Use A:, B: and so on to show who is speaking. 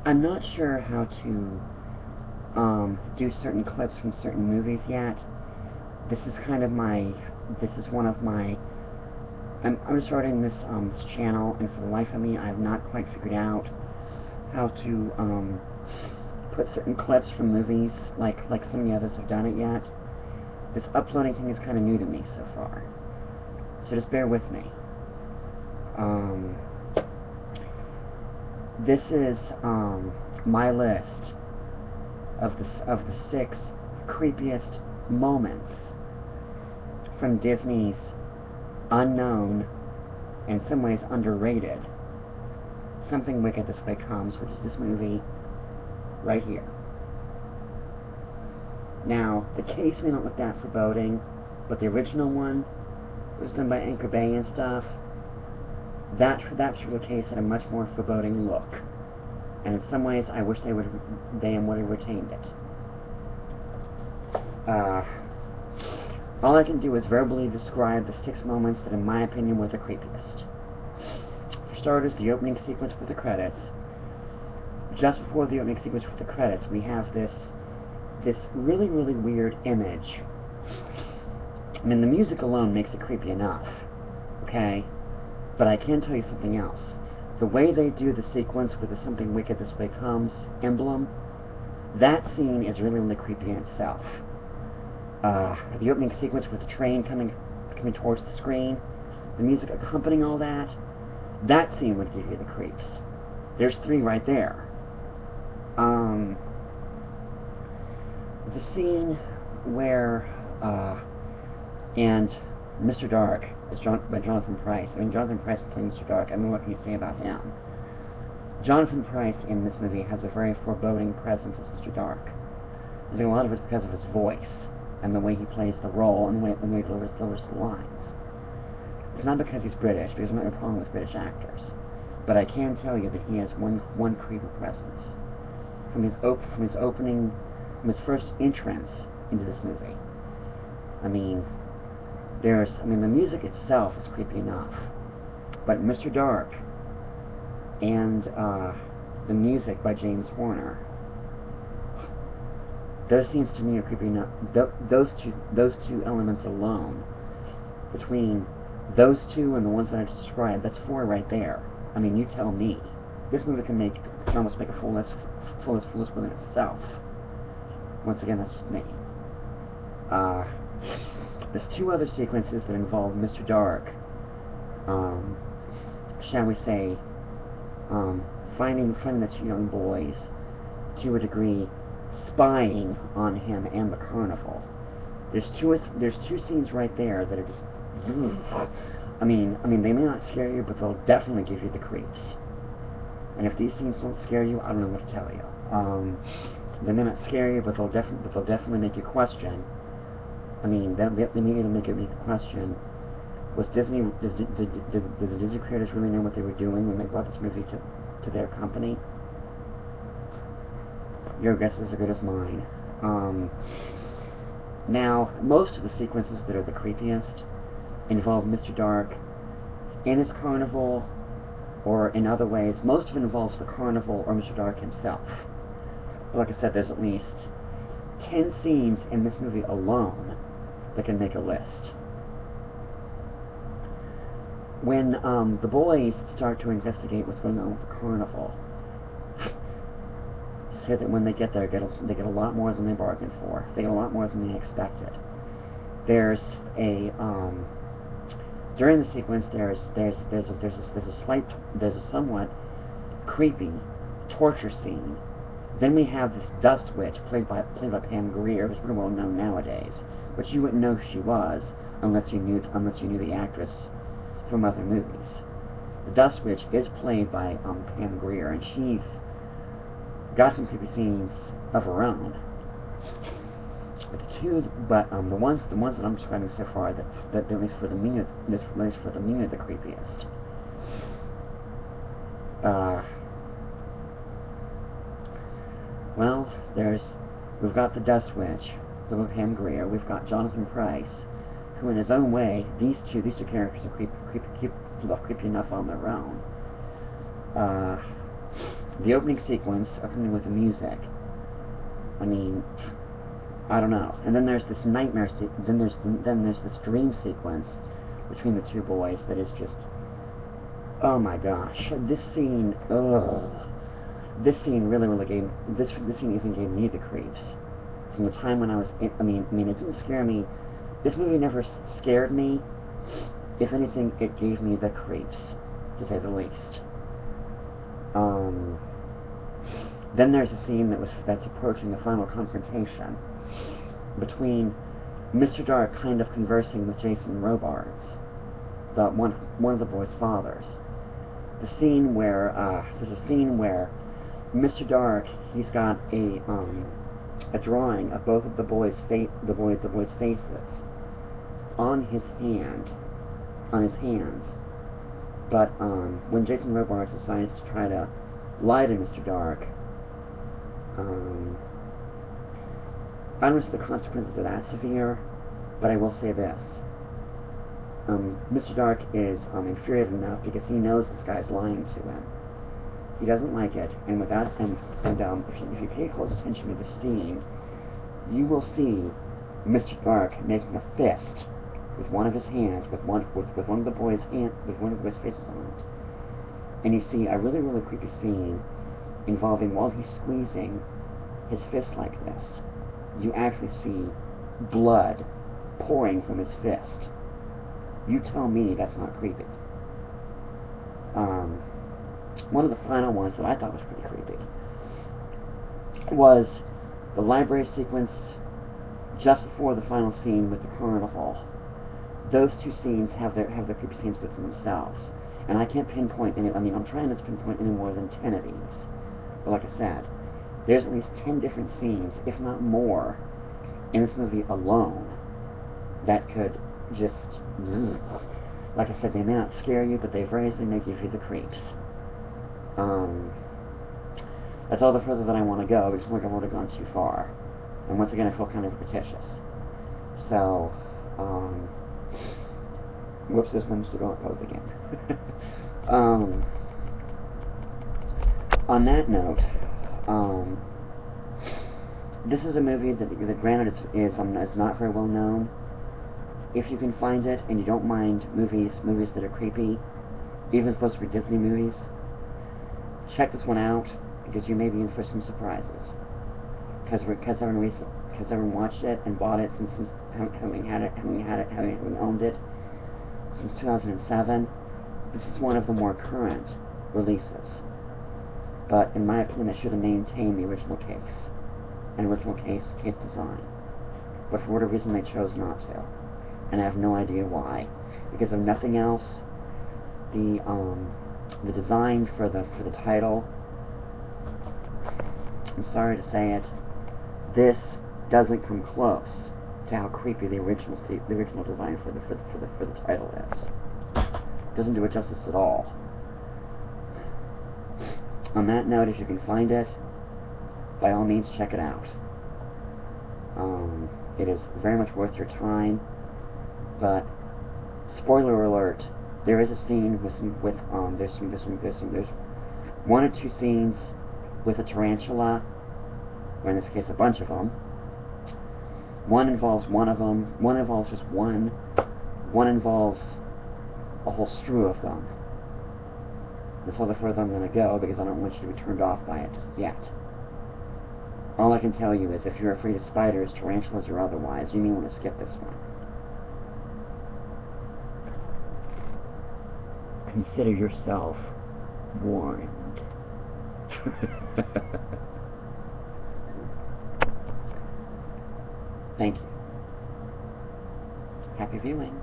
A: I'm not sure how to do certain clips from certain movies yet. This is kind of my, this is one of my, I'm starting this, this channel, and for the life of me, I have not quite figured out how to, put certain clips from movies, like some of the others have done it yet. This uploading thing is kind of new to me so far. So just bear with me. This is, my list of the 6 creepiest moments from Disney's unknown, and in some ways underrated, Something Wicked This Way Comes, which is this movie right here. Now, the case may not look that foreboding, but the original one was done by Anchor Bay and stuff. That particular case had a much more foreboding look, and in some ways, I wish they would have retained it. All I can do is verbally describe the 6 moments that, in my opinion, were the creepiest. For starters, the opening sequence with the credits. Just before the opening sequence with the credits, we have this really, really weird image. I mean, the music alone makes it creepy enough, okay? But I can tell you something else. The way they do the sequence with the Something Wicked This Way Comes emblem, that scene is really, really creepy in itself. The opening sequence with the train coming towards the screen, the music accompanying all that, that scene would give you the creeps. There's 3 right there. The scene where, and Mr. Dark is by Jonathan Pryce. I mean, Jonathan Pryce playing Mr. Dark, I mean, what can you say about him? Jonathan Pryce in this movie has a very foreboding presence as Mr. Dark. I think a lot of it's because of his voice, and the way he plays the role, and the way he delivers the lines. It's not because he's British, because I'm not a problem with British actors. But I can tell you that he has one creepy presence. From his first entrance into this movie. I mean, the music itself is creepy enough. But Mr. Dark and the music by James Horner, those scenes to me are creepy enough. Those two elements alone, between those 2 and the ones that I just described, that's 4 right there. I mean, you tell me. This movie can almost make a full list within itself. Once again, that's just me. There's 2 other sequences that involve Mr. Dark, shall we say, finding the 2 young boys, to a degree, spying on him and the carnival. There's 2 scenes right there that are just, I mean, they may not scare you, but they'll definitely give you the creeps. And if these scenes don't scare you, I don't know what to tell you. They may not scare you, but they'll definitely make you question. I mean, they may even make you question: did the Disney creators really know what they were doing when they brought this movie to their company? Your guess is as good as mine. Now, most of the sequences that are the creepiest involve Mr. Dark in his carnival, or in other ways. Most of it involves the carnival or Mr. Dark himself. But like I said, there's at least 10 scenes in this movie alone that can make a list. When the boys start to investigate what's going on with the carnival, say that when they get there, they get a lot more than they bargained for. They get a lot more than they expected. There's a during the sequence, there's a somewhat creepy torture scene. Then we have this dust witch played by Pam Grier, who's pretty well known nowadays, but you wouldn't know who she was unless you knew the actress from other movies. The dust witch is played by Pam Grier, and she's got some creepy scenes of her own. But the ones that I'm describing so far, that at least for me are the creepiest. Well, we've got the Dust Witch, with Pam Grier. We've got Jonathan Pryce, who in his own way, these two characters are creepy enough on their own. the opening sequence, opening with the music, I mean, I don't know. And then there's this nightmare then there's this dream sequence between the two boys that is just, oh my gosh, this scene, ugh. This scene really gave, this scene even gave me the creeps. From the time when I was, I mean, it didn't scare me. This movie never scared me. If anything, it gave me the creeps, to say the least. Then there's a scene that's approaching the final confrontation between Mr. Dark kind of conversing with Jason Robards, one of the boys' fathers. The scene where there's a scene where Mr. Dark, he's got a drawing of both of the boys' faces on his hands. But when Jason Robards decides to try to lie to Mr. Dark, I don't know if the consequences are that severe, but I will say this. Mr. Dark is infuriated enough because he knows this guy's lying to him. He doesn't like it, and if you pay close attention to the scene, you will see Mr. Dark making a fist with one of his hands, with one of the boys' faces on it. And you see a really creepy scene involving, while he's squeezing his fist like this, you actually see blood pouring from his fist. You tell me that's not creepy. One of the final ones that I thought was pretty creepy was the library sequence just before the final scene with the carnival. Those two scenes have their creepy scenes within themselves. And I can't pinpoint any, I'm trying not to pinpoint any more than 10 of these. But like I said, there's at least 10 different scenes, if not more, in this movie alone that could just, like I said, they may not scare you, but they very easily may give you the creeps. That's all the further that I want to go, because I think I've already gone too far. And once again, I feel kind of repetitious. So, whoops, this one's to go and pose again. On that note, this is a movie that granted is not very well known. If you can find it and you don't mind movies that are creepy, even supposed to be Disney movies, check this one out, because you may be in for some surprises. Because everyone watched it and bought it since having owned it since 2007. This is one of the more current releases. But in my opinion, they should have maintained the original case and original case design. But for whatever reason, they chose not to, and I have no idea why. Because if nothing else, the design for the title, I'm sorry to say it, this doesn't come close to how creepy the original design for the title is. Doesn't do it justice at all. On that note, if you can find it, by all means check it out. It is very much worth your time, but spoiler alert, there is a scene there's one or two scenes with a tarantula, or in this case a bunch of them. One involves one of them, one involves just one involves a whole strew of them. That's all the further I'm going to go, because I don't want you to be turned off by it just yet. All I can tell you is, if you're afraid of spiders, tarantulas, or otherwise, you may want to skip this one. Consider yourself warned. Thank you. Happy viewing.